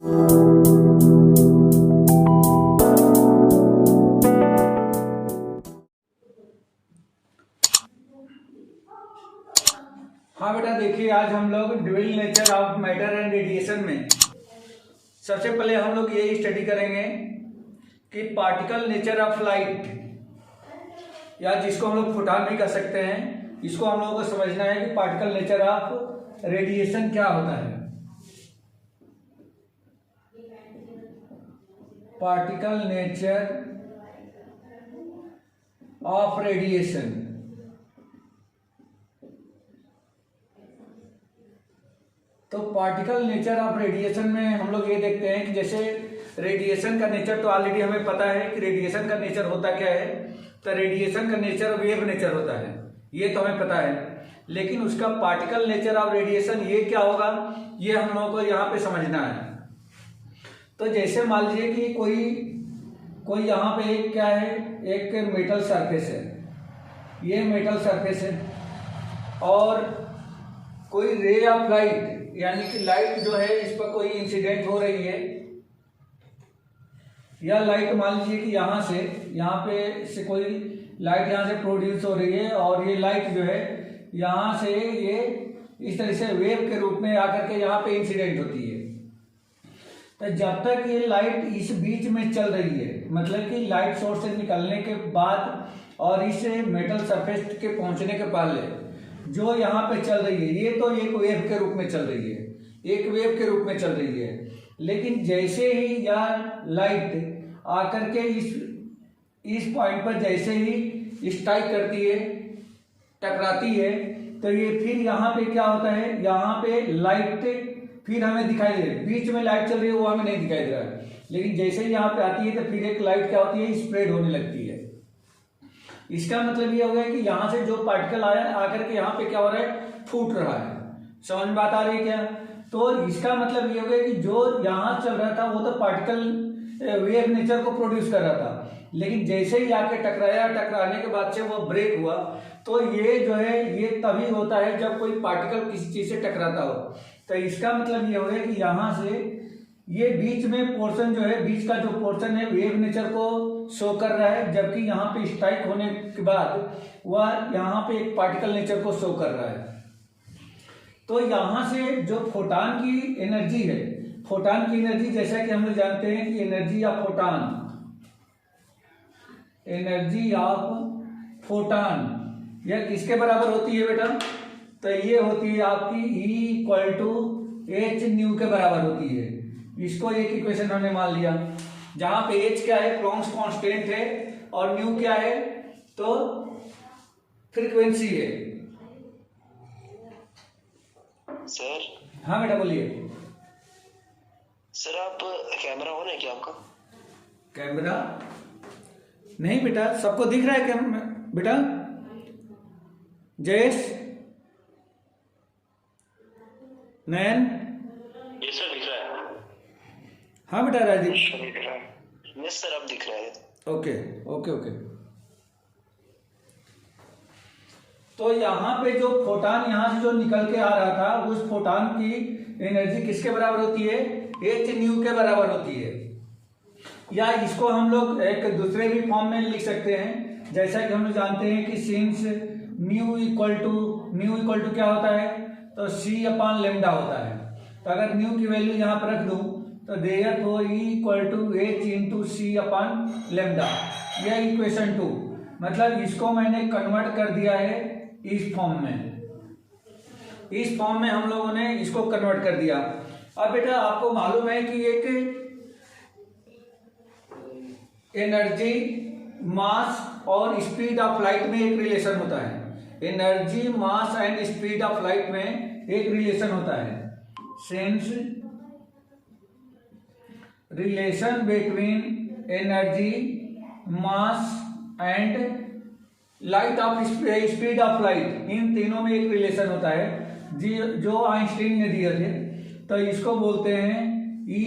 हाँ बेटा, देखिए आज हम लोग dual nature of matter and radiation में सबसे पहले हम लोग ये स्टडी करेंगे कि पार्टिकल नेचर ऑफ लाइट, या जिसको हम लोग फोटॉन भी कह सकते हैं, इसको हम लोगों को समझना है कि पार्टिकल नेचर ऑफ रेडिएशन क्या होता है। पार्टिकल नेचर ऑफ रेडिएशन, तो पार्टिकल नेचर ऑफ रेडिएशन में हम लोग ये देखते हैं कि जैसे रेडिएशन का नेचर तो ऑलरेडी हमें पता है कि रेडिएशन का नेचर होता क्या है। तो रेडिएशन का नेचर वेव नेचर होता है, ये तो हमें पता है, लेकिन उसका पार्टिकल नेचर ऑफ रेडिएशन ये क्या होगा, ये हम लोगों को यहाँ पे समझना है। तो जैसे मान लीजिए कि कोई यहाँ पे एक क्या है, एक मेटल सरफेस है, ये मेटल सरफेस है, और कोई रे ऑफ लाइट यानी कि लाइट जो है इस पर कोई इंसिडेंट हो रही है, या लाइट मान लीजिए कि यहाँ पे से कोई लाइट यहाँ से प्रोड्यूस हो रही है, और ये लाइट जो है यहाँ से ये इस तरह से वेव के रूप में आकर के यहाँ पे इंसिडेंट होती है। तो जब तक ये लाइट इस बीच में चल रही है, मतलब कि लाइट सोर्स से निकलने के बाद और इस मेटल सरफेस के पहुंचने के पहले जो यहाँ पे चल रही है, ये तो एक वेव के रूप में चल रही है, एक वेव के रूप में चल रही है। लेकिन जैसे ही यह लाइट आकर के इस पॉइंट पर जैसे ही स्ट्राइक करती है, टकराती है, तो ये फिर यहाँ पे क्या होता है, यहाँ पे लाइट फिर हमें दिखाई दे रही है, बीच में लाइट चल रही है वो हमें नहीं दिखाई दे रहा है, लेकिन जैसे ही यहाँ पे आती है तो फिर एक लाइट क्या होती है, स्प्रेड होने लगती है। इसका मतलब ये हो गया कि यहाँ से जो पार्टिकल आया आकर के यहाँ पे क्या हो रहा है, फूट रहा है। समझ में बात आ रही है क्या? तो इसका मतलब ये हो गया कि जो यहाँ चल रहा था वो तो पार्टिकल वेव नेचर को प्रोड्यूस कर रहा था, लेकिन जैसे ही आके टकराया, टकराने के बाद से वो ब्रेक हुआ, तो ये जो है ये तभी होता है जब कोई पार्टिकल किसी चीज से टकराता हो। तो इसका मतलब ये हो गया कि यहाँ से ये बीच में पोर्शन जो है, बीच का जो पोर्शन है वेव नेचर को शो कर रहा है, जबकि यहाँ पे स्ट्राइक होने के बाद वह यहाँ पे एक पार्टिकल नेचर को शो कर रहा है। तो यहाँ से जो फोटॉन की एनर्जी है, फोटॉन की एनर्जी जैसा कि हम लोग जानते हैं कि energy of photon, energy of photon यह किसके बराबर होती है बेटा? तो ये होती है आपकी E = h न्यू के बराबर होती है। इसको एक इक्वेशन हमने मान लिया, जहां पे h क्या है, प्लैंक्स कांस्टेंट है, और न्यू क्या है, तो फ्रीक्वेंसी है। सर। हाँ बेटा बोलिए। सर आप कैमरा ऑन है क्या आपका? कैमरा नहीं बेटा, सबको दिख रहा है क्या बेटा? जयेश, नयन? यस सर दिख रहा है। हाँ बेटा राजीव? दिख रहा है। यस सर अब दिख रहा है। Okay okay okay. तो यहाँ पे जो फोटॉन यहाँ से जो निकल के आ रहा था, उस फोटॉन की एनर्जी किसके बराबर होती है? h न्यू के बराबर होती है। या इसको हम लोग एक दूसरे भी फॉर्म में लिख सकते हैं, जैसा कि हम लोग जानते हैं कि सिंस न्यू इक्वल टू क्या होता है, तो c/λ होता है। तो अगर न्यू की वैल्यू यहाँ पर रख दूं तो देयरफॉर E = h × c/λ, यह इक्वेशन 2। मतलब इसको मैंने कन्वर्ट कर दिया है इस फॉर्म में, इस फॉर्म में हम लोगों ने इसको कन्वर्ट कर दिया। अब बेटा आपको मालूम है कि एक एनर्जी, मास और स्पीड ऑफ लाइट में एक रिलेशन होता है। Energy, mass and speed of light में एक रिलेशन होता है। Since relation between energy, mass and light of speed of light, इन तीनों में एक रिलेशन होता है जो आइंस्टीन ने दिया थे। तो इसको बोलते हैं E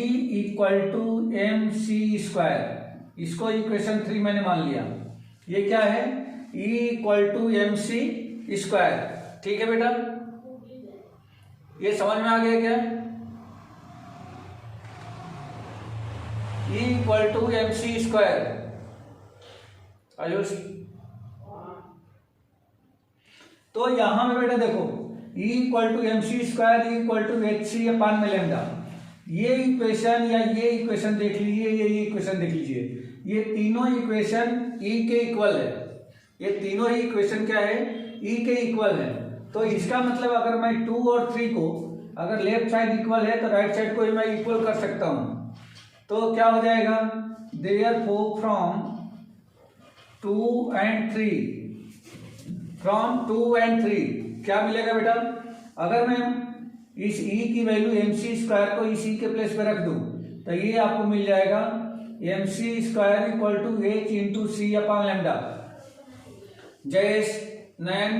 = mc²। इसको इक्वेशन 3 मैंने मान लिया। ये क्या है? E = mc²। ठीक है बेटा, ये समझ में आ गया क्या? E equal to M C square. Ayush, तो यहां में बेटा देखो E equal to M C square E equal to H C upon में लेमडा, ये इक्वेशन या ये इक्वेशन देख लीजिए, ये इक्वेशन देख लीजिए, ये तीनों इक्वेशन E के इक्वल है। ये तीनों ही इक्वेशन क्या है, E के इक्वल है। तो इसका मतलब अगर मैं 2 और 3 को, अगर लेफ्ट साइड इक्वल है तो राइट साइड को मैं इक्वल कर सकता हूं। तो क्या हो जाएगा, therefore from 2 and 3, from 2 and 3 क्या मिलेगा बेटा, अगर मैं इस E की वैल्यू एम सी स्क्वायर को इसी के प्लेस पे रख दूं तो ये आपको मिल जाएगा M C square equal to H into C upon lambda. Jayesh, Nayan,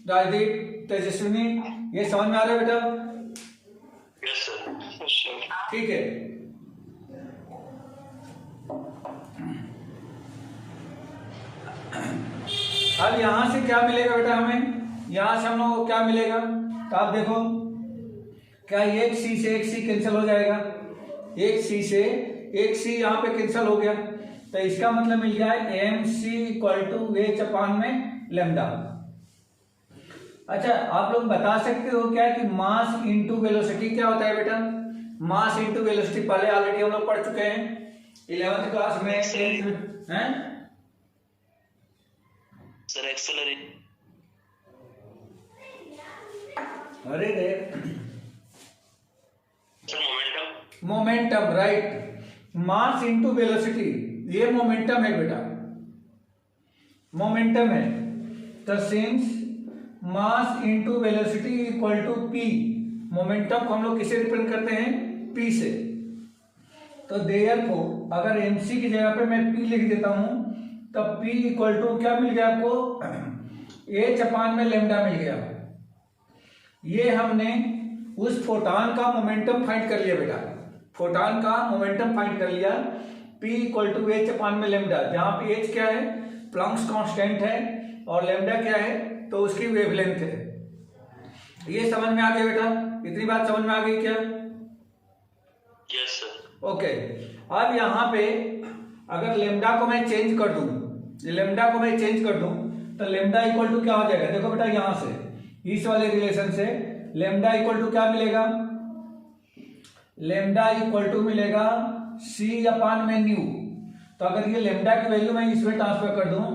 Rajdeep, Tejaswini, ये समझ में आ रहा है बेटा? Yes sir. ठीक है। अब यहां से क्या मिलेगा बेटा हमें, यहां से हम लोग को क्या मिलेगा, तो आप देखो क्या एक सी से एक सी कैंसिल हो जाएगा, एक सी से एक सी यहाँ पे कैंसिल हो गया, तो इसका मतलब मिल जाए M C equal to H upon में लेमडा। अच्छा, आप लोग बता सकते हो क्या कि मास इंटू वेलोसिटी क्या होता है बेटा? मास इंटू वेलोसिटी पहले ऑलरेडी हम लोग पढ़ चुके हैं 11th क्लास में, 10th में, हैं? सर एक्सेलरेशन, अरे रे, sir momentum, momentum, right. Mass into velocity, ये मोमेंटम है बेटा, मोमेंटम है। तो since mass into velocity equal to P, momentum को हम लोग किसे रिप्रेजेंट करते हैं, पी से। तो देयरफॉर अगर एमसी की जगह पे मैं पी लिख देता हूं तो पी इक्वल टू क्या मिल गया आपको, एच अपान में लेमडा मिल गया। ये हमने उस फोटॉन का मोमेंटम फाइंड कर लिया बेटा, फोटॉन का मोमेंटम फाइंड कर लिया, P equal to H upon में लेमडा, जहां पे एच क्या है, प्लैंक्स कांस्टेंट है, और लेमडा क्या है, तो उसकी वेवलेंथ है। ये समझ में आ गया बेटा? इतनी बात समझ में आ गई क्या? यस सर। ओके। अब यहाँ पे अगर लेमडा को मैं चेंज कर दूं, लेमडा को मैं चेंज कर दूं तो लेमडा इक्वल टू क्या हो जाएगा, देखो बेटा यहां से इस वाले रिलेशन से लेमडा इक्वल टू क्या मिलेगा, लेमडा इक्वल टू मिलेगा सी अपान में न्यू। तो अगर ये लेमडा की वैल्यू मैं इसमें ट्रांसफर कर दूं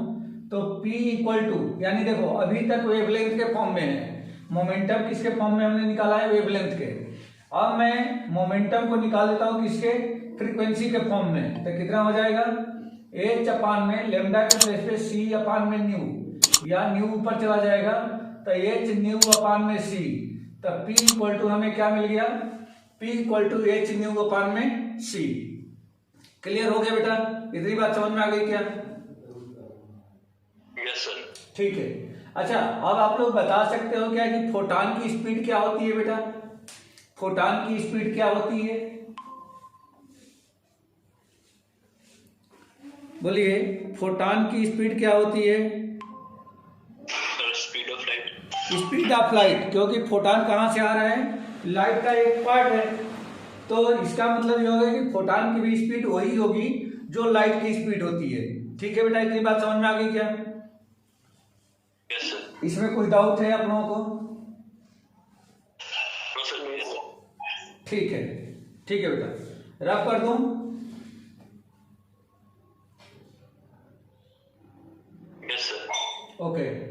तो P इक्वल टू, यानी देखो अभी तक वेवलेंथ के फॉर्म में है, मोमेंटम किसके फॉर्म में हमने निकाला है, वेवलेंथ के। अब मैं मोमेंटम को निकाल देता हूं किसके, फ्रीक्वेंसी के फॉर्म में, तो कितना हो जाएगा, एच अपान में लेमडा के प्लेस पे सी अपान में न्यू, या न्यू ऊपर चला जाएगा तो एच न्यू अपान में सी, तो P इक्वल टू हमें क्या मिल गया, P equal to H nu upon में सी। क्लियर हो गया बेटा? इतनी बात समझ में आ गई क्या? यस सर। ठीक है। अच्छा, अब आप लोग बता सकते हो क्या कि फोटॉन की स्पीड क्या होती है बेटा, फोटॉन की स्पीड क्या होती है, बोलिए, फोटॉन की स्पीड क्या होती है? Sir speed of light. Speed of light, क्योंकि फोटॉन कहां से आ रहा है, लाइट का एक पार्ट है, तो इसका मतलब ये होगा कि फोटॉन की भी स्पीड वही होगी जो लाइट की स्पीड होती है। ठीक है बेटा, इतनी बात समझ में आ गई क्या? यस सर। इसमें कुछ डाउट है आप लोगों को? नो सर, नहीं सर। ठीक है, ठीक है बेटा, रफ कर दूं? Yes sir. ओके।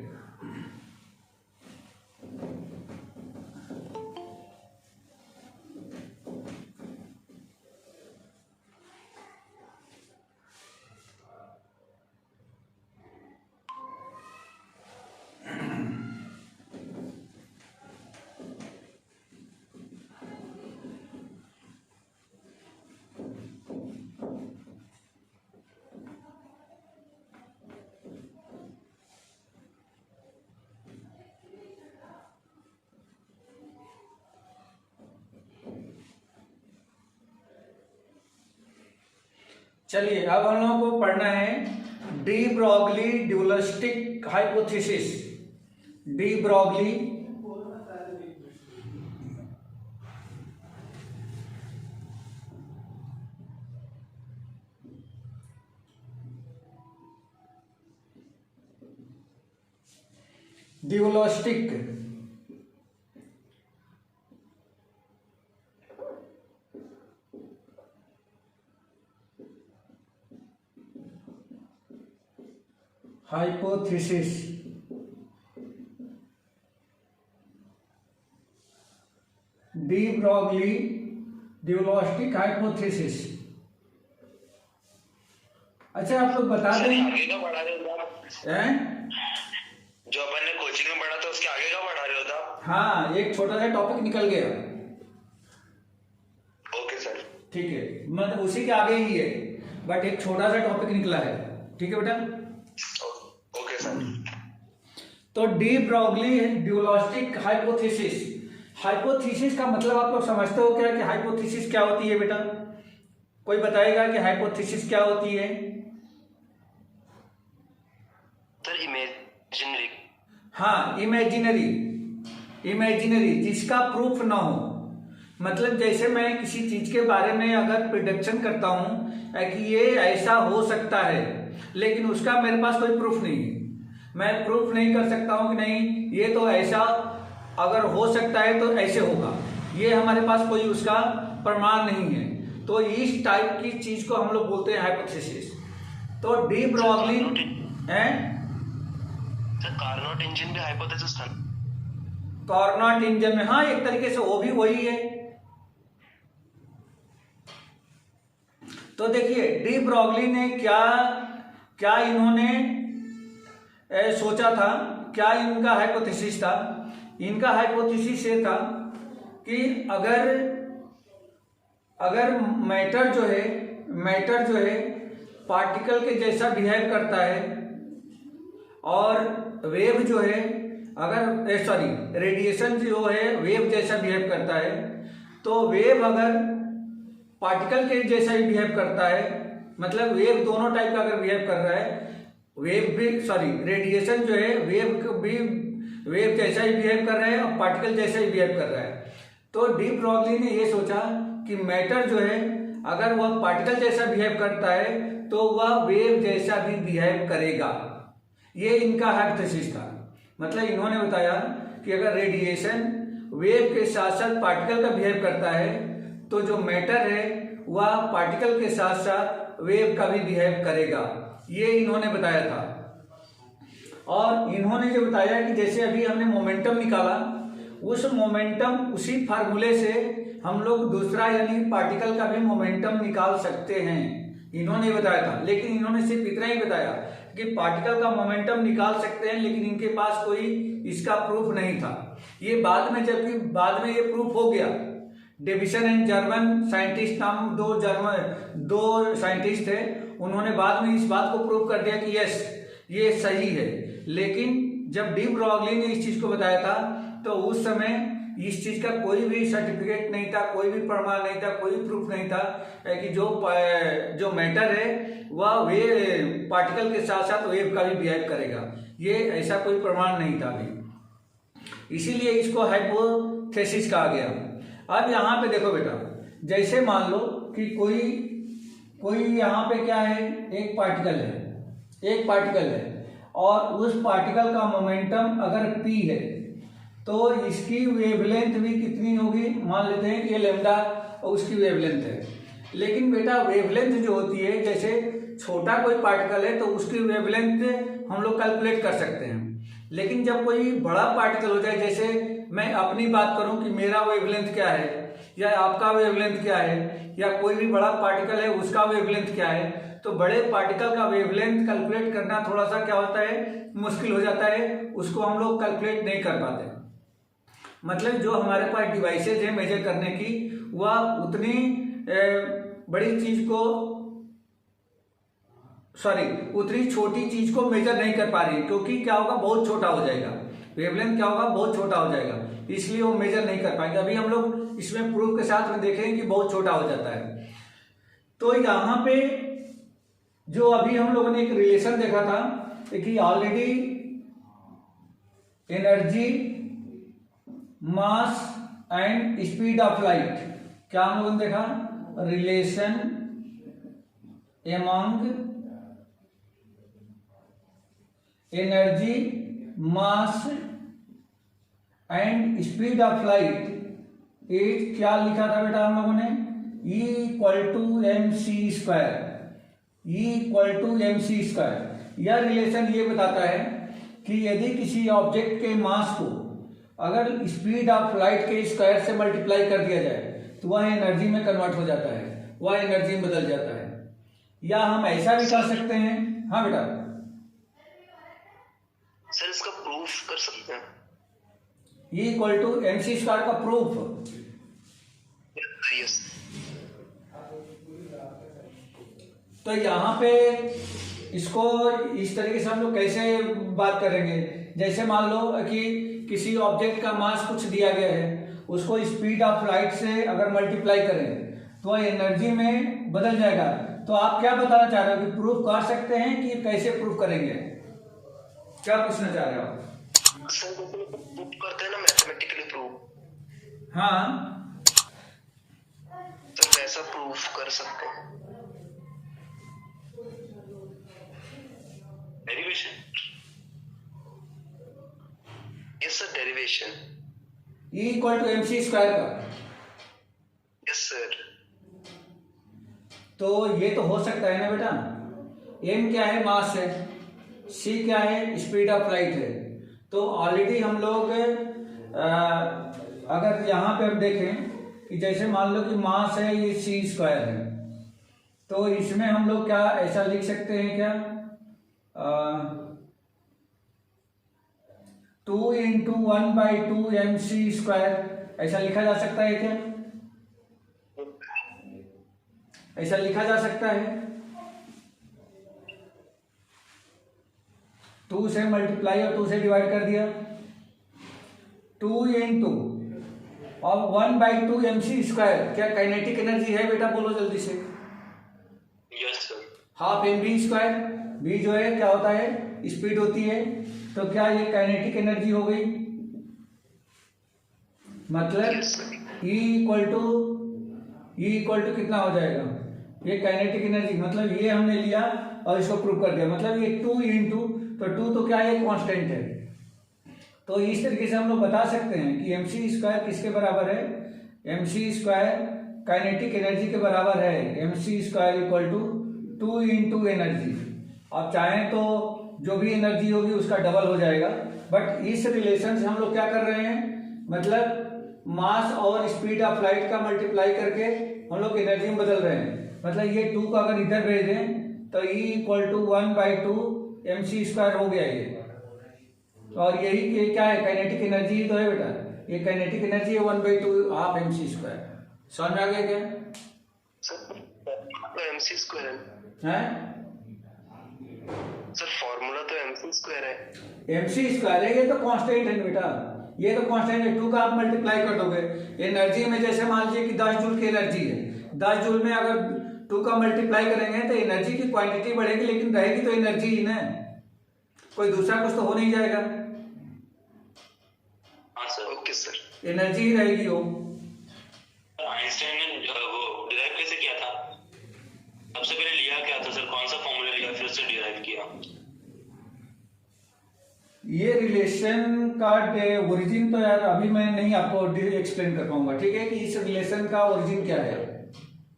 चलिए, अब हम लोगों को पढ़ना है de Broglie dualistic hypothesis. De Broglie dualistic, hypothesis, de Broglie dualistic hypothesis. अच्छा आप लोग बता दें आगे का पढ़ा रहे हो आप? जो अपन ने कोचिंग में पढ़ा था उसके आगे का पढ़ा रहे हो आप? हाँ, एक छोटा सा टॉपिक निकल गया। Okay sir. ठीक है, मतलब उसी के आगे ही है, बट एक छोटा सा टॉपिक निकला है। ठीक है बेटा। Okay sir. तो D Broglie dualistic hypothesis. Hypothesis का मतलब आप लोग समझते हो क्या कि हाइपोथेसिस क्या होती है बेटा? कोई बताएगा कि हाइपोथेसिस क्या होती है? Sir imaginary. हाँ, इमेजिनरी, इमेजिनरी जिसका प्रूफ ना हो। मतलब जैसे मैं किसी चीज के बारे में अगर प्रिडिक्शन करता हूं कि ये ऐसा हो सकता है, लेकिन उसका मेरे पास कोई प्रूफ नहीं है, मैं प्रूफ नहीं कर सकता हूं कि नहीं ये तो ऐसा अगर हो सकता है तो ऐसे होगा, ये हमारे पास कोई उसका प्रमाण नहीं है, तो इस टाइप की चीज को हम लोग बोलते हैं हाइपोथेसिस। तो डी ब्रॉगली है। सर कार्नोट इंजन भी हाइपोथेसिस था। कार्नोट इंजन में, हाँ एक तरीके से वो भी वही है। तो देखिए डी ब्रॉगली ने क्या क्या इन्होंने सोचा था, क्या इनका हाइपोथेसिस था? इनका हाइपोथेसिस ये था कि अगर मैटर जो है पार्टिकल के जैसा बिहेव करता है, और वेव जो है अगर रेडिएशन जो है वेव जैसा बिहेव करता है, तो वेव अगर पार्टिकल के जैसा ही बिहेव करता है, मतलब वेव दोनों टाइप का अगर बिहेव कर रहा है, रेडिएशन जो है वेव जैसा ही बिहेव कर रहा है और पार्टिकल जैसा ही बिहेव कर रहा है, तो डी ब्रॉगली ने ये सोचा कि मैटर जो है अगर वह पार्टिकल जैसा बिहेव करता है तो वह वेव जैसा भी बिहेव करेगा। ये इनका हाइपोथेसिस था। मतलब इन्होंने बताया कि अगर रेडिएशन वेव के साथ साथ पार्टिकल का बिहेव करता है, तो जो मैटर है वह पार्टिकल के साथ साथ वेव का भी बिहेव करेगा। ये इन्होंने बताया था। और इन्होंने जो बताया कि जैसे अभी हमने मोमेंटम निकाला, उस मोमेंटम उसी फार्मूले से हम लोग दूसरा यानी पार्टिकल का भी मोमेंटम निकाल सकते हैं, इन्होंने बताया था। लेकिन इन्होंने सिर्फ इतना ही बताया कि पार्टिकल का मोमेंटम निकाल सकते हैं, लेकिन इनके पास कोई इसका प्रूफ नहीं था। ये बाद में, जबकि बाद में ये प्रूफ हो गया। डेविसन एंड जर्मन साइंटिस्ट नाम दो साइंटिस्ट थे, उन्होंने बाद में इस बात को प्रूव कर दिया कि यस ये सही है। लेकिन जब डी ब्रॉगली ने इस चीज को बताया था, तो उस समय इस चीज का कोई भी सर्टिफिकेट नहीं था, कोई भी प्रमाण नहीं था, कोई प्रूफ नहीं था कि जो मैटर है वह वे पार्टिकल के साथ साथ वेव का भी बिहेव करेगा। ये ऐसा कोई प्रमाण नहीं था अभी, इसीलिए इसको हाइपोथेसिस कहा गया। अब यहाँ पे देखो बेटा, जैसे मान लो कि कोई यहाँ पे क्या है, एक पार्टिकल है और उस पार्टिकल का मोमेंटम अगर p है, तो इसकी वेवलेंथ भी कितनी होगी? मान लेते हैं कि ये लैम्डा उसकी वेवलेंथ है। लेकिन बेटा वेवलेंथ जो होती है, जैसे छोटा कोई पार्टिकल है तो उसकी वेवलेंथ हम लोग कैलकुलेट कर सकते हैं। लेकिन जब कोई बड़ा पार्टिकल हो जाए, जैसे मैं अपनी बात करूं कि मेरा वेवलेंथ क्या है या आपका वेवलेंथ क्या है, या कोई भी बड़ा पार्टिकल है उसका वेवलेंथ क्या है, तो बड़े पार्टिकल का वेवलेंथ कैलकुलेट करना थोड़ा सा क्या होता है, मुश्किल हो जाता है, उसको हम लोग कैलकुलेट नहीं कर पाते। मतलब जो हमारे पास डिवाइसेज है मेजर करने की, वह उतनी बड़ी चीज को उतनी छोटी चीज को मेजर नहीं कर पा रही है, क्योंकि क्या होगा, बहुत छोटा हो जाएगा वेवलेंथ, क्या होगा, बहुत छोटा हो जाएगा, इसलिए वो मेजर नहीं कर पाएंगे। अभी हम लोग इसमें प्रूफ के साथ में देखेंगे कि बहुत छोटा हो जाता है। तो यहाँ पे जो अभी हम लोगों ने एक रिलेशन देखा था कि already energy, mass and speed of light, क्या हम लोगों ने देखा, relation among energy, mass and speed of light is, क्या लिखा था बेटा हम लोगों ने, E equal to M C square, E equal to M C square. यह रिलेशन ये बताता है कि यदि किसी ऑब्जेक्ट के मास को अगर स्पीड ऑफ लाइट के स्क्वायर से मल्टीप्लाई कर दिया जाए तो वह एनर्जी में कन्वर्ट हो जाता है, वह एनर्जी में बदल जाता है। या हम ऐसा भी कर सकते हैं, हाँ बेटा सर इसका प्रूफ कर सकते हैं? E equal to M C square का प्रूफ, यस। तो यहाँ पे इसको इस तरीके से हम लोग कैसे बात करेंगे, जैसे मान लो कि किसी ऑब्जेक्ट का मास कुछ दिया गया है, उसको स्पीड ऑफ लाइट से अगर मल्टीप्लाई करें तो वह एनर्जी में बदल जाएगा। तो आप क्या बताना चाह रहे हो कि प्रूफ कर सकते हैं कि कैसे प्रूफ करेंगे, क्या पूछना चाह रहे हो आप? सर प्रूफ करते हैं ना, मैथमेटिकली प्रूफ। हाँ सर वैसा प्रूफ कर सकते हैं। Derivation, yes sir, derivation. E equal to M C square का, यस सर। तो ये तो हो सकता है ना बेटा। m क्या है, मास है, c क्या है, स्पीड ऑफ लाइट है। तो ऑलरेडी हम लोग अगर यहाँ पे हम देखें कि जैसे मान लो कि मास है ये c स्क्वायर है, तो इसमें हम लोग क्या ऐसा लिख सकते हैं क्या, 2 इंटू 1/2 एम सी स्क्वायर, ऐसा लिखा जा सकता है क्या, ऐसा लिखा जा सकता है। 2 से मल्टीप्लाई और 2 से डिवाइड कर दिया, 2 इंटू और 1/2 एम सी स्क्वायर, क्या काइनेटिक एनर्जी है बेटा, बोलो जल्दी से। Yes sir. Half M B square, B जो है क्या होता है, स्पीड होती है, तो क्या ये काइनेटिक एनर्जी हो गई, मतलब E इक्वल टू कितना हो जाएगा, ये काइनेटिक एनर्जी, मतलब ये हमने लिया और इसको प्रूव कर दिया, मतलब ये 2 इंटू, तो 2 तो क्या है, कांस्टेंट है। तो इस तरीके से हम लोग बता सकते हैं कि एम सी स्क्वायर किसके बराबर है, M C square kinetic energy के बराबर है, M C square equal to 2 into energy. आप चाहें तो जो भी एनर्जी होगी उसका डबल हो जाएगा, बट इस रिलेशन से हम लोग क्या कर रहे हैं, मतलब मास और स्पीड ऑफ लाइट का मल्टीप्लाई करके हम लोग एनर्जी में बदल रहे हैं। मतलब ये 2 का अगर इधर भेज दें तो E equal to 1/2 M C square हो गया ये, और यही क्या है, काइनेटिक एनर्जी ही तो है बेटा, ये काइनेटिक एनर्जी है 1/2 हाफ एम सी स्क्वायर। समझ में आ गया क्या सर? एम सी स्क्वायर है सर, फॉर्मूला तो एम सी स्क्वायर है। एम सी स्क्वायर है, ये तो कांस्टेंट है बेटा, ये तो कांस्टेंट है। 2 का आप मल्टीप्लाई कर दोगे एनर्जी में, जैसे मान लीजिए कि 10 जूल की एनर्जी है, 10 जूल में अगर 2 का मल्टीप्लाई करेंगे तो एनर्जी की क्वांटिटी बढ़ेगी, लेकिन रहेगी तो एनर्जी ही ना, कोई दूसरा कुछ तो हो नहीं जाएगा। हाँ सर, ओके सर, एनर्जी ही रहेगी वो। आइंस्टाइन ने वो डिराइव कैसे किया था, सबसे पहले लिया क्या था सर, कौन सा फॉर्मूला लिया फिर उससे डिराइव किया? ये रिलेशन का ओरिजिन तो यार अभी मैं नहीं आपको एक्सप्लेन कर पाऊंगा, ठीक है, कि इस रिलेशन का ओरिजिन क्या है,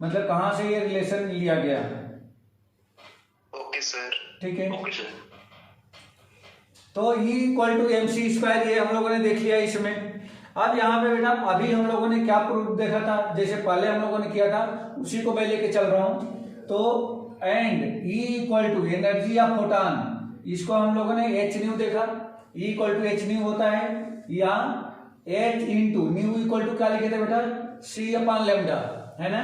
मतलब कहां से ये रिलेशन लिया गया। ओके सर, ठीक है। Okay sir. तो E equal to M C square ये हम लोगों ने देख लिया इसमें। अब यहाँ पे बेटा अभी हम लोगों ने क्या प्रूफ देखा था, जैसे पहले हम लोगों ने किया था उसी को मैं लेके चल रहा हूं। तो and E equal to energy of photon, इसको हम लोगों ने एच न्यू देखा, E equal to H nu होता है, या H into nu equal to क्या लिखे थे बेटा, सी अपॉन लेमडा, है ना।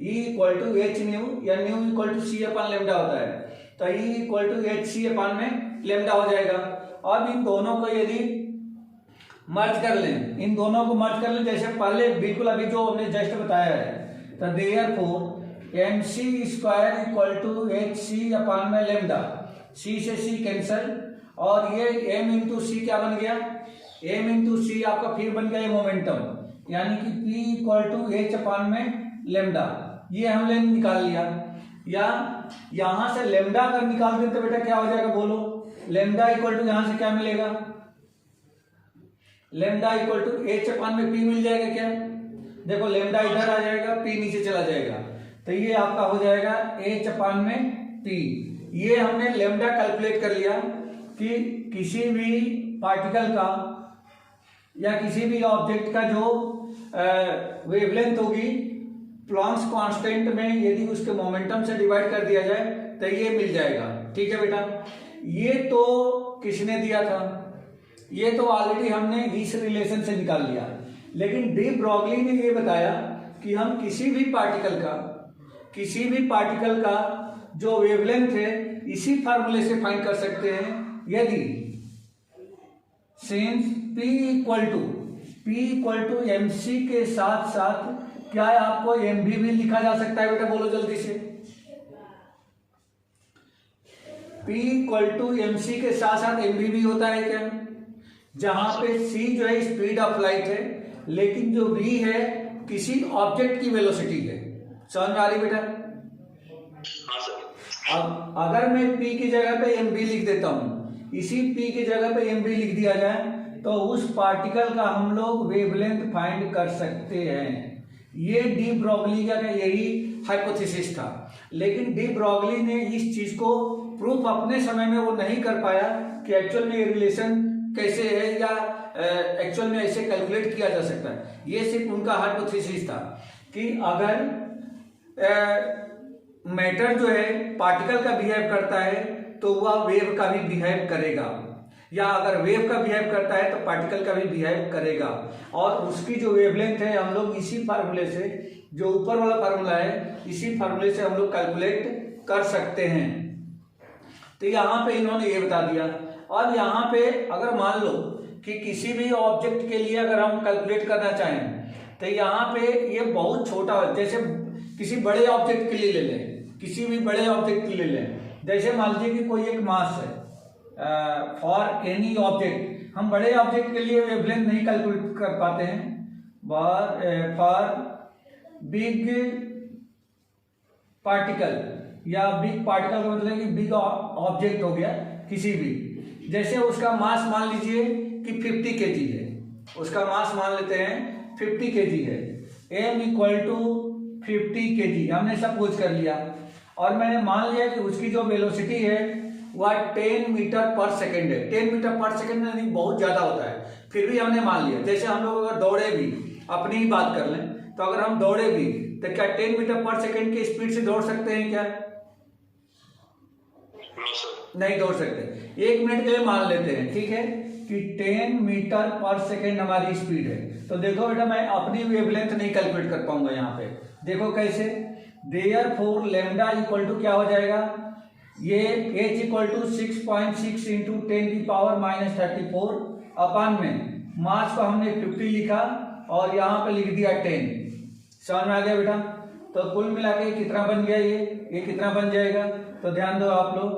E equal to H nu या nu equal to C upon lambda होता है, तो E equal to H C upon में लेमडा हो जाएगा। अब इन दोनों को यदि मर्ज कर लें, इन दोनों को मर्ज कर लें, जैसे पहले बिल्कुल अभी जो हमने जस्ट बताया है, तो therefore M C square equal to H C upon में लेमडा, सी से सी कैंसल, और ये m इंटू सी क्या बन गया, m इंटू सी आपका फिर बन गया ये मोमेंटम, यानी कि p equal to H upon में लेमडा, ये हमने निकाल लिया। या यहां से लेमडा अगर निकाल दें तो बेटा क्या हो जाएगा बोलो, लेमडा इक्वल टू यहां से क्या मिलेगा, lambda equal to H upon में पी मिल जाएगा क्या? देखो लेमडा इधर आ जाएगा, पी नीचे चला जाएगा, तो ये आपका हो जाएगा एच अपान में पी। ये हमने लेमडा कैलकुलेट कर लिया कि किसी भी पार्टिकल का या किसी भी ऑब्जेक्ट का जो वेवलेंथ होगी प्लैंक्स कांस्टेंट में यदि उसके मोमेंटम से डिवाइड कर दिया जाए तो ये मिल जाएगा। ठीक है बेटा, ये तो किसने दिया था? ये तो ऑलरेडी हमने इस रिलेशन से निकाल लिया, लेकिन डी ब्रॉगली ने ये बताया कि हम किसी भी पार्टिकल का जो वेवलेंथ है इसी फार्मूले से फाइंड कर सकते हैं। यदि since P equal to MC के साथ साथ क्या आपको MB भी लिखा जा सकता है? बेटा बोलो जल्दी से। P इक्वल टू MC के साथ साथ MB भी होता है क्या? जहां पे C जो है स्पीड ऑफ लाइट है, लेकिन जो V है किसी ऑब्जेक्ट की वेलोसिटी है। समझ में आ रही बेटा? अब अगर मैं P की जगह पे MB लिख देता हूं, इसी P की जगह पे MB लिख दिया जाए तो उस पार्टिकल का हम लोग वेवलेंथ फाइंड कर सकते हैं। ये डी ब्रॉगली का यही हाइपोथेसिस था, लेकिन डी ब्रॉगली ने इस चीज को प्रूफ अपने समय में वो नहीं कर पाया कि एक्चुअल में ये रिलेशन कैसे है या एक्चुअल में ऐसे कैलकुलेट किया जा सकता है। ये सिर्फ उनका हाइपोथेसिस था कि अगर मैटर जो है पार्टिकल का बिहेव करता है तो वह वेव का भी बिहेव करेगा, या अगर वेव का बिहेव करता है तो पार्टिकल का भी बिहेव करेगा, और उसकी जो वेवलेंथ है हम लोग इसी फार्मूले से, जो ऊपर वाला फार्मूला है, इसी फार्मूले से हम लोग कैलकुलेट कर सकते हैं। तो यहाँ पे इन्होंने ये बता दिया। और यहाँ पे अगर मान लो कि किसी भी ऑब्जेक्ट के लिए अगर हम कैलकुलेट करना चाहें तो यहाँ पे ये बहुत छोटा, जैसे किसी बड़े ऑब्जेक्ट के लिए ले लें, किसी भी बड़े ऑब्जेक्ट के लिए ले लें, जैसे मान लीजिए कि कोई एक मास है फॉर एनी ऑब्जेक्ट। हम बड़े ऑब्जेक्ट के लिए वेवलेंथ नहीं कैलकुलेट कर पाते हैं, फॉर बिग पार्टिकल, या बिग पार्टिकल का मतलब कि बिग ऑब्जेक्ट हो गया किसी भी, जैसे उसका मास मान लीजिए कि 50 kg है, उसका मास मान लेते हैं 50 kg है, m इक्वल टू 50 kg हमने सब कुछ कर लिया, और मैंने मान लिया कि उसकी जो वेलोसिटी है वह 10 मीटर पर सेकेंड है। 10 मीटर पर सेकेंड में बहुत ज्यादा होता है, फिर भी हमने मान लिया। जैसे हम लोग अगर दौड़े भी, अपनी ही बात कर लें, तो अगर हम दौड़े भी तो क्या 10 मीटर पर सेकेंड की स्पीड से दौड़ सकते हैं क्या? नहीं दौड़ सकते। 1 मिनट के लिए मान लेते हैं, ठीक है, कि 10 मीटर पर सेकेंड हमारी स्पीड है। तो देखो बेटा मैं अपनी वेवलेंथ नहीं कैलकुलेट कर पाऊंगा यहाँ पे। देखो कैसे, देयरफॉर लेमडा इक्वल टू क्या हो जाएगा, ये h इक्वल टू 6.6 इंटू 10 की पावर -34 अपान में मास को हमने 50 लिखा और यहाँ पे लिख दिया 10। समझ में आ गया बेटा? तो कुल मिला के कितना बन गया, ये कितना बन जाएगा? तो ध्यान दो आप लोग,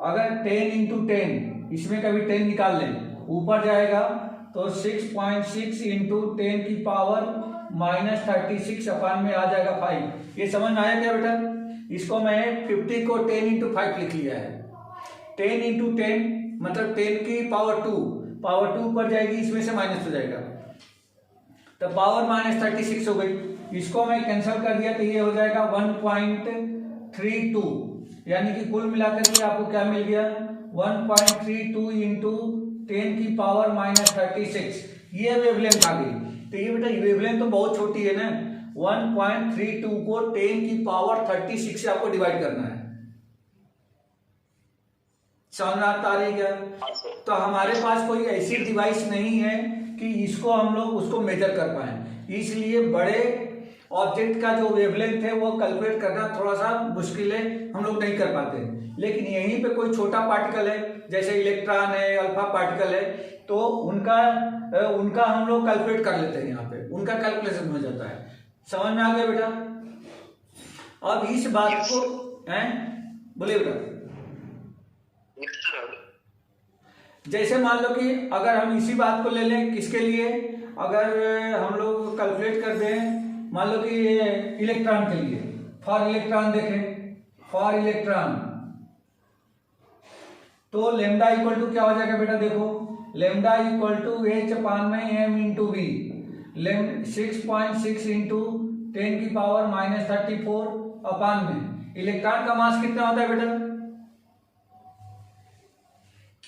अगर 10 इंटू 10, इसमें कभी 10 निकाल लें, ऊपर जाएगा तो 6.6 इंटू 10 की पावर -36 अपान में आ जाएगा 5। ये समझ में आया क्या बेटा? इसको मैं 50 को 10 इंटू 5 लिख लिया है। 10 इंटू 10 मतलब 10 की पावर 2 ऊपर जाएगी, इसमें से माइनस हो जाएगा तो पावर -36 हो गई। इसको मैं कैंसिल कर दिया तो ये हो जाएगा 1.32, यानी कि कुल मिलाकर के आपको क्या मिल गया, 1.32 इंटू 10 की पावर -36। ये वेवलेंथ आ गई। तो ये बेटा वेवलेंथ तो बहुत छोटी है ना, 1.32 को 10 की पावर 36 से आपको डिवाइड करना है। समझ में आता रही क्या? तो हमारे पास कोई ऐसी डिवाइस नहीं है कि इसको हम लोग उसको मेजर कर पाए, इसलिए बड़े ऑब्जेक्ट का जो वेवलेंथ है वो कैलकुलेट करना थोड़ा सा मुश्किल है, हम लोग नहीं कर पाते। लेकिन यहीं पे कोई छोटा पार्टिकल है, जैसे इलेक्ट्रॉन है, अल्फा पार्टिकल है, तो उनका हम लोग कैलकुलेट कर लेते हैं, यहाँ पे उनका कैलकुलेशन हो जाता है। समझ में आ गया बेटा? अब इस बात को बोलिए बेटा। जैसे मान लो कि अगर हम इसी बात को ले लें, किसके लिए, अगर हम लोग कैलकुलेट कर दें, मान लो कि इलेक्ट्रॉन के लिए, फॉर इलेक्ट्रॉन देखें, फॉर इलेक्ट्रॉन, तो लेमडा इक्वल टू क्या हो जाएगा बेटा? देखो lambda equal to H upon में एम इंटू वी। 6.6 इंटू 10⁻⁻34 अपान में इलेक्ट्रॉन का मास कितना होता है बेटा?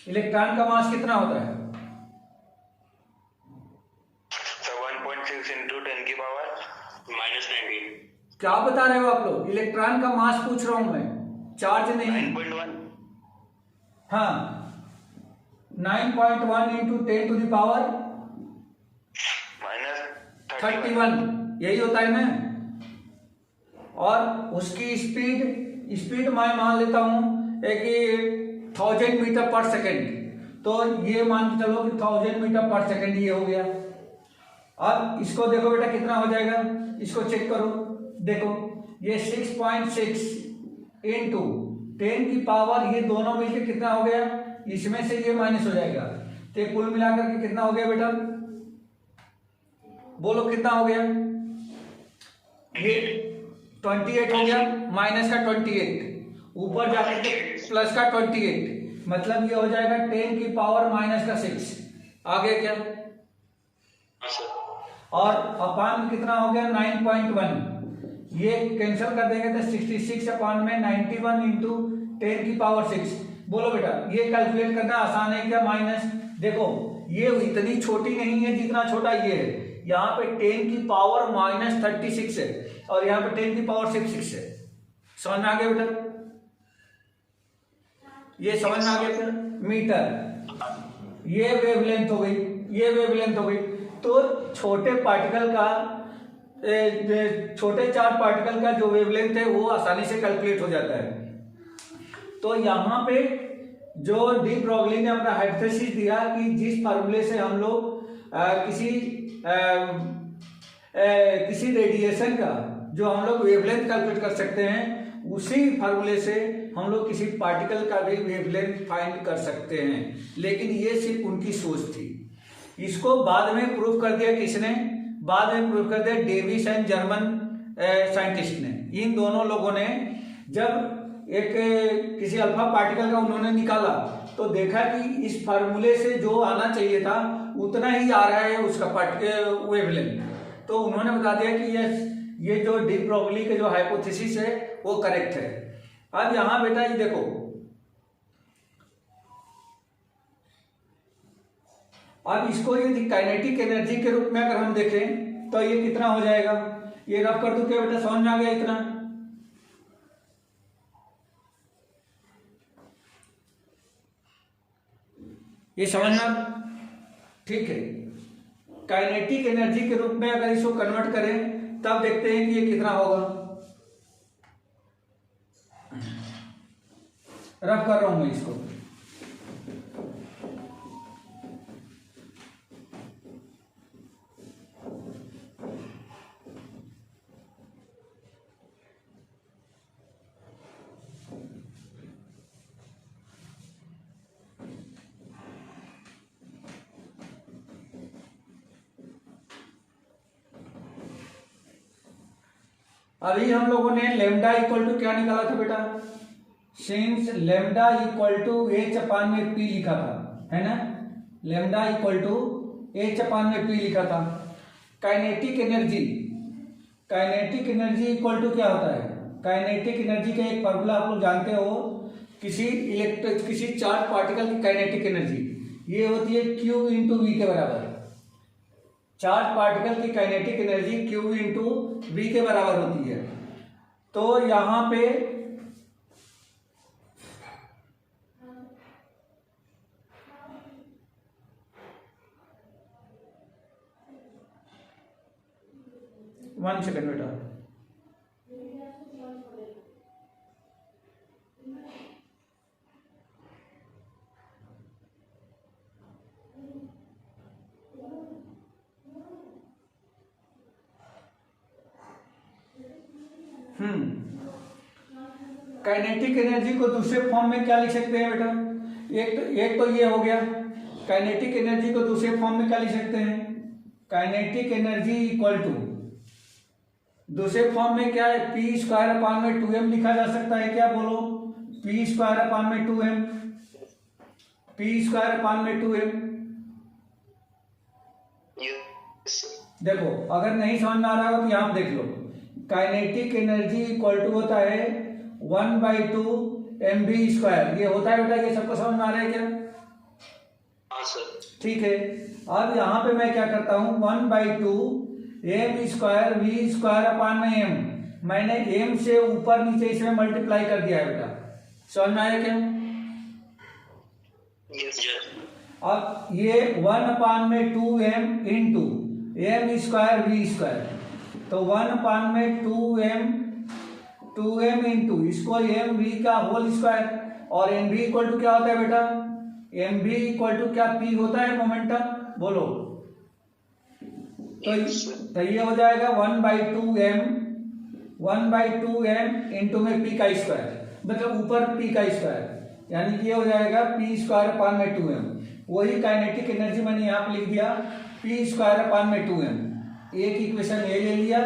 इलेक्ट्रॉन का मास कितना होता है? 1.6 इंटू 10⁻⁻19। क्या बता रहे हो आप लोग? इलेक्ट्रॉन का मास पूछ रहा हूं मैं, चार्ज नहीं। 9.1। हाँ, 9.1 इंटू 10⁻31 यही होता है ना। और उसकी स्पीड मैं मान लेता हूं कि 1000 मीटर पर सेकेंड। तो ये मान के चलो कि 1000 मीटर पर सेकेंड ये हो गया। अब इसको देखो बेटा कितना हो जाएगा, इसको चेक करो। देखो ये 6.6 इंटू 10⁻, ये दोनों मिलकर कितना हो गया, इसमें से ये माइनस हो जाएगा तो कुल मिलाकर के कितना हो गया बेटा? बोलो कितना हो गया? ये 28 हो गया, माइनस का 28, ऊपर जाकर के प्लस का 28, मतलब ये हो जाएगा 10⁻⁻6। आगे क्या? और अपान कितना हो गया? 9.1। ये कैंसिल कर देंगे तो 66 अपान में 91 इंटू 10⁻6। बोलो बेटा ये कैलकुलेट करना आसान है क्या? माइनस देखो ये इतनी छोटी नहीं है जितना छोटा ये है। यहाँ पे 10⁻⁻36 है और यहाँ पे 10⁻6 है। समझ में आ गया बेटा? ये समझ में आ गया बेटा? मीटर। ये वेवलेंथ हो गई, ये वेवलेंथ हो गई। तो छोटे पार्टिकल का, छोटे चार्ज पार्टिकल का जो वेवलेंथ है वो आसानी से कैलकुलेट हो जाता है। तो यहाँ पे जो डी ब्रोगली ने अपना हाइपोथेसिस दिया कि जिस फार्मूले से हम लोग किसी रेडिएशन का जो हम लोग वेवलेंथ कैलकुलेट कर सकते हैं, उसी फार्मूले से हम लोग किसी पार्टिकल का भी वेवलेंथ फाइंड कर सकते हैं। लेकिन ये सिर्फ उनकी सोच थी। इसको बाद में प्रूव कर दिया किसने? बाद में प्रूव कर दिया डेविस एंड जर्मन साइंटिस्ट ने। इन दोनों लोगों ने जब एक किसी अल्फा पार्टिकल का उन्होंने निकाला तो देखा कि इस फार्मूले से जो आना चाहिए था उतना ही आ रहा है उसका वेवलेंथ। तो उन्होंने बता दिया कि ये जो डी ब्रोगली के जो हाइपोथेसिस है वो करेक्ट है। अब यहां बेटा ये देखो, अब इसको यदि काइनेटिक एनर्जी के रूप में अगर हम देखें तो ये कितना हो जाएगा? ये रफ कर दूं क्या बेटा? समझ में आ गया इतना? ये समझना ठीक है। काइनेटिक एनर्जी के रूप में अगर इसको कन्वर्ट करें तब देखते हैं कि ये कितना होगा। रफ कर रहा हूं मैं इसको। अभी हम लोगों ने लेमडा इक्वल टू क्या निकाला था बेटा? Since lambda equal to H upon में पी लिखा था, है ना? Lambda equal to H upon में पी लिखा था। Kinetic energy, kinetic energy equal to क्या होता है? काइनेटिक एनर्जी का एक फॉर्मूला आप लोग जानते हो। किसी चार्ज पार्टिकल की काइनेटिक एनर्जी ये होती है Q इंटू वी के बराबर। चार्ज पार्टिकल की kinetic energy Q into V के बराबर होती है। तो यहां पे वन सेकेंड बेटा, काइनेटिक एनर्जी को दूसरे फॉर्म में क्या लिख सकते हैं बेटा? एक तो ये हो गया। काइनेटिक एनर्जी को दूसरे फॉर्म में क्या लिख सकते हैं? काइनेटिक एनर्जी इक्वल टू, दूसरे फॉर्म में क्या है? पी स्क्वायर अपान में 2m लिखा जा सकता है क्या? बोलो, पी स्क्वायर अपान में 2m, पी स्क्वायर अपान में 2m। देखो अगर नहीं समझ में आ रहा हो तो यहाँ देख लो, काइनेटिक एनर्जी इक्वल टू होता है 1/2 mv²। ये होता है बेटा, ये सबको समझ में आ रहा है क्या? हाँ सर। ठीक है, अब यहाँ पे मैं क्या करता हूँ, 1/2 mv²v²/m, मैंने m से ऊपर नीचे इसमें मल्टीप्लाई कर दिया है बेटा। समझ में आया क्या? यस। अब ये 1/2m इंटू m²v², तो 1/2m इंटू इसको mv का होल स्क्वायर, और mv इक्वल टू क्या होता है बेटा? mv इक्वल टू क्या p होता है मोमेंटम, बोलो। तो ये हो जाएगा 1/2m इंटू में p का स्क्वायर, मतलब ऊपर p का स्क्वायर, यानी कि ये हो जाएगा p²/2m। वही काइनेटिक एनर्जी मैंने यहाँ पे लिख दिया p²/2m। एक इक्वेशन ये ले लिया,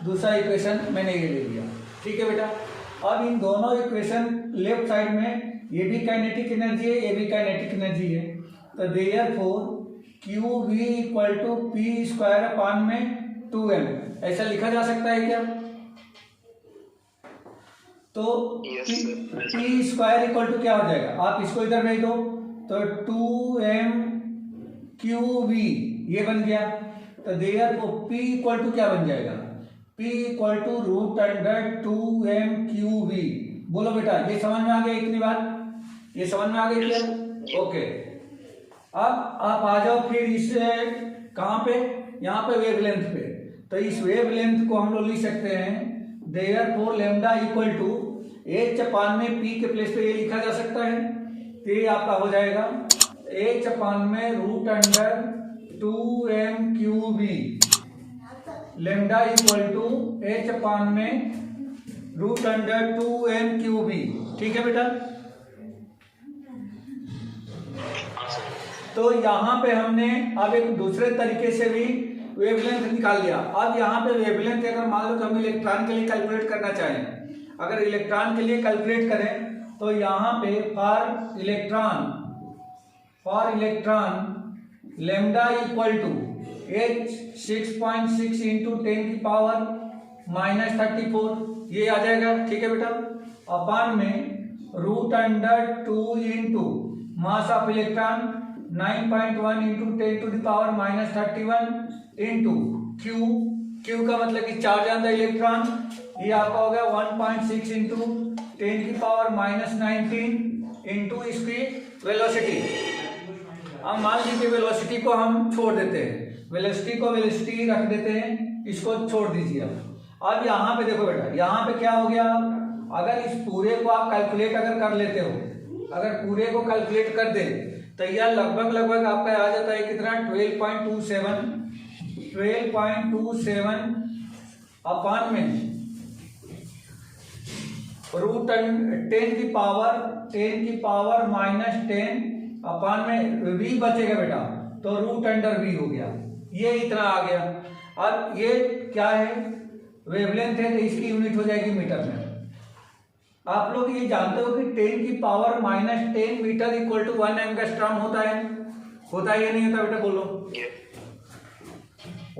दूसरा इक्वेशन मैंने ये ले लिया। ठीक है बेटा, अब इन दोनों इक्वेशन लेफ्ट साइड में ये भी काइनेटिक एनर्जी है, ये भी काइनेटिक एनर्जी है, तो therefore QV equal to p²/2m ऐसा लिखा जा सकता है क्या? तो p² इक्वल टू क्या हो जाएगा, आप इसको इधर भेज दो, तो 2mQV ये बन गया। तो देयरफॉर p इक्वल टू क्या बन जाएगा, p इक्वल टू √2mQV। बोलो बेटा, ये समझ में आ गया इतनी बात? ये समझ में आ गई क्या? ओके, अब आप आ जाओ फिर इस कहाँ पे, यहाँ पे वेवलेंथ पे। तो इस वेवलेंथ को हम लोग लिख सकते हैं therefore lambda equal to h/p के प्लेस पे ये लिखा जा सकता है, तो ये आपका हो जाएगा h/√2mQV, lambda equal to h/√2mQV। ठीक है बेटा, तो यहाँ पे हमने अब एक दूसरे तरीके से भी वेवलेंथ निकाल लिया। अब यहाँ पे वेवलेंथ अगर मान लो कि हम इलेक्ट्रॉन के लिए कैलकुलेट करना चाहें, अगर इलेक्ट्रॉन के लिए कैलकुलेट करें तो यहाँ पे for electron lambda equal to h6.6 into 10⁻⁻34 ये आ जाएगा। ठीक है बेटा, अपान में √2 into mass of electron 9.1 into 10⁻31 into Q का मतलब कि चार्ज ऑन द इलेक्ट्रॉन, ये आपका हो गया 1.6 इंटू 10⁻19 इंटू इसकी वेलोसिटी। अब मान लीजिए वेलोसिटी को हम छोड़ देते हैं, वेलोसिटी रख देते हैं, इसको छोड़ दीजिए। अब यहाँ पे देखो बेटा, यहाँ पे क्या हो गया, अगर इस पूरे को आप कैलकुलेट अगर कर लेते हो, अगर पूरे को कैलकुलेट कर दे तो यह लगभग आपका आ जाता है कितना, 12.27 अपान में √10⁻10 अपान में v बचेगा बेटा, तो √v हो गया, ये इतना आ गया। अब ये क्या है, वेवलेंथ है, तो इसकी यूनिट हो जाएगी मीटर में। आप लोग ये जानते हो कि 10⁻10 मीटर इक्वल टू 1 एंगस्ट्रॉम होता है या नहीं होता बेटा, बोलो।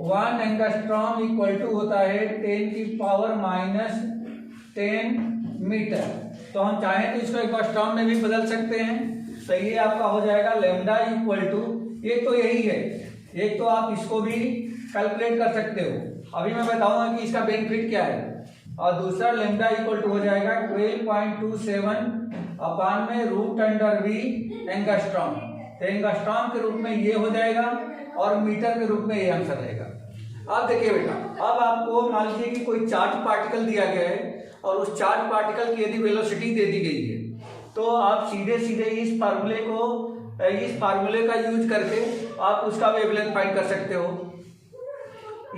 1 एंगस्ट्रॉम इक्वल टू होता है 10⁻10 मीटर। तो हम चाहें तो इसको एंगस्ट्रॉम में भी बदल सकते हैं, तो ये आपका हो जाएगा लैम्डा इक्वल टू, एक तो यही है, एक तो आप इसको भी कैलकुलेट कर सकते हो, अभी मैं बताऊंगा कि इसका बेनिफिट क्या है। और दूसरा लैम्डा इक्वल टू हो जाएगा 12.27 अपान में √v एंगस्ट्रॉम। तो एंगस्ट्रॉम के रूप में ये हो जाएगा और मीटर के रूप में ये आंसर रहेगा। अब देखिए बेटा, अब आपको मान लीजिए कि कोई चार्ज पार्टिकल दिया गया है और उस चार्ज पार्टिकल की यदि वेलोसिटी दे दी गई है, तो आप सीधे इस फार्मूले का यूज करके आप उसका वेवलेंथ फाइंड कर सकते हो,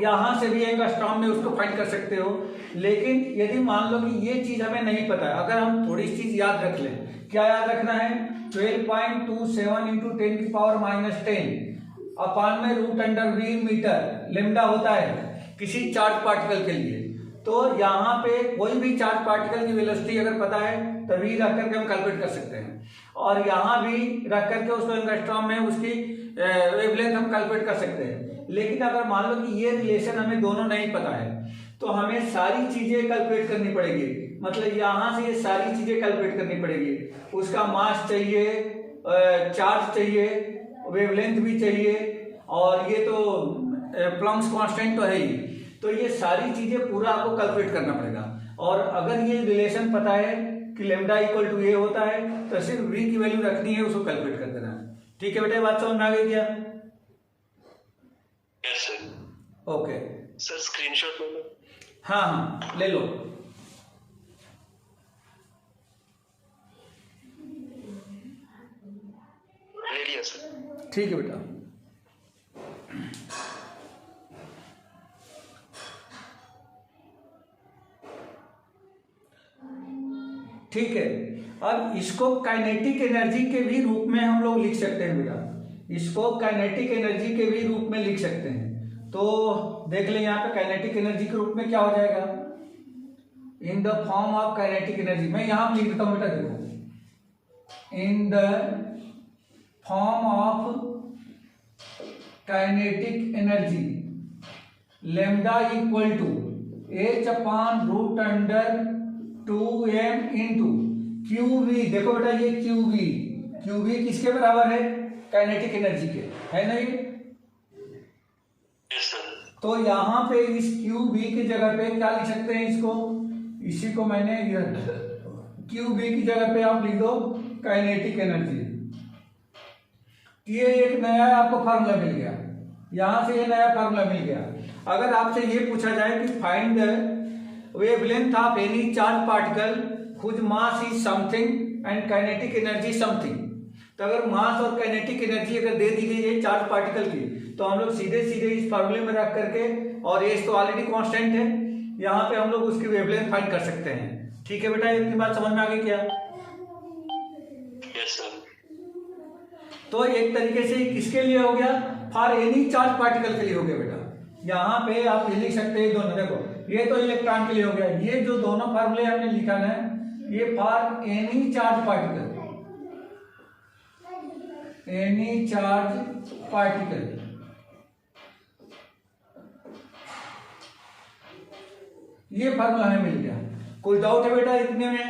यहाँ से भी एंगस्ट्रॉम में उसको फाइंड कर सकते हो। लेकिन यदि मान लो कि ये चीज हमें नहीं पता है, अगर हम थोड़ी चीज याद रख लें, क्या याद रखना है, 12.27 इंटू 10⁻10 अपान में √v मीटर लैम्डा होता है किसी चार्ज पार्टिकल के लिए। तो यहाँ पे कोई भी चार्ज पार्टिकल की वेलोसिटी अगर पता है तो v रख करके हम कैलकुलेट कर सकते हैं, और यहाँ भी रख करके उसको एंगस्ट्रॉम में उसकी वेवलेंथ हम कैलकुलेट कर सकते हैं। लेकिन अगर मान लो कि ये रिलेशन हमें दोनों नहीं पता है तो हमें सारी चीजें कैलकुलेट करनी पड़ेगी। मतलब यहां से ये सारी चीजें कैलकुलेट करनी पड़ेगी। उसका मास चाहिए, चार्ज चाहिए, वेवलेंथ भी चाहिए, और ये तो प्लैंक्स कांस्टेंट तो है ही। तो ये सारी चीजें पूरा आपको कैलकुलेट करना पड़ेगा। और अगर ये रिलेशन पता है कि लैम्डा इक्वल टू ए होता है तो सिर्फ v की वैल्यू रखनी है, उसको कैलकुलेट कर देना है। ठीक है बेटा, बात समझ में आ गई क्या? यस सर। ओके सर स्क्रीनशॉट ले लो। हाँ हाँ ले लो। ले लिया सर। ठीक है बेटा। ठीक है, अब इसको काइनेटिक एनर्जी के भी रूप में हम लोग लिख सकते हैं बेटा। इसको काइनेटिक एनर्जी के भी रूप में लिख सकते हैं। तो देख ले यहाँ पे काइनेटिक एनर्जी के रूप में क्या हो जाएगा, in the form of kinetic energy. मैं यहाँ लिख देता हूँ बेटा, देखो, in the form of kinetic energy lambda equal to h/√2m into QV। देखो बेटा ये QV किसके बराबर है, काइनेटिक एनर्जी के, है ना ये। तो यहाँ पे इस QV की जगह पे क्या लिख सकते हैं, इसको, इसी को मैंने QV की जगह पे आप लिख दो काइनेटिक एनर्जी। ये एक नया आपको फार्मूला मिल गया, यहां से ये नया फार्मूला मिल गया। अगर आपसे ये पूछा जाए कि find the wavelength of any charge particle whose mass is something and kinetic energy something, तो अगर मास और काइनेटिक एनर्जी अगर दे दी गई है चार्ज पार्टिकल की, तो हम लोग सीधे सीधे इस फार्मूले में रख करके, और एज तो ऑलरेडी कांस्टेंट है, यहाँ पे हम लोग उसकी वेवलेंथ फाइंड कर सकते हैं। ठीक है बेटा, इतनी बात समझ में आ गई क्या? यस सर। तो एक तरीके से किसके लिए हो गया, फॉर एनी चार्ज पार्टिकल के लिए हो गया बेटा। यहाँ पे आप ये लिख सकते हैं दोनों, देखो ये तो इलेक्ट्रॉन के लिए हो गया, ये जो दोनों फार्मूले हमने लिखा है ये for any charge particle, any charge particle. ये फार्मूला हमें मिल गया। कोई डाउट है बेटा इतने में?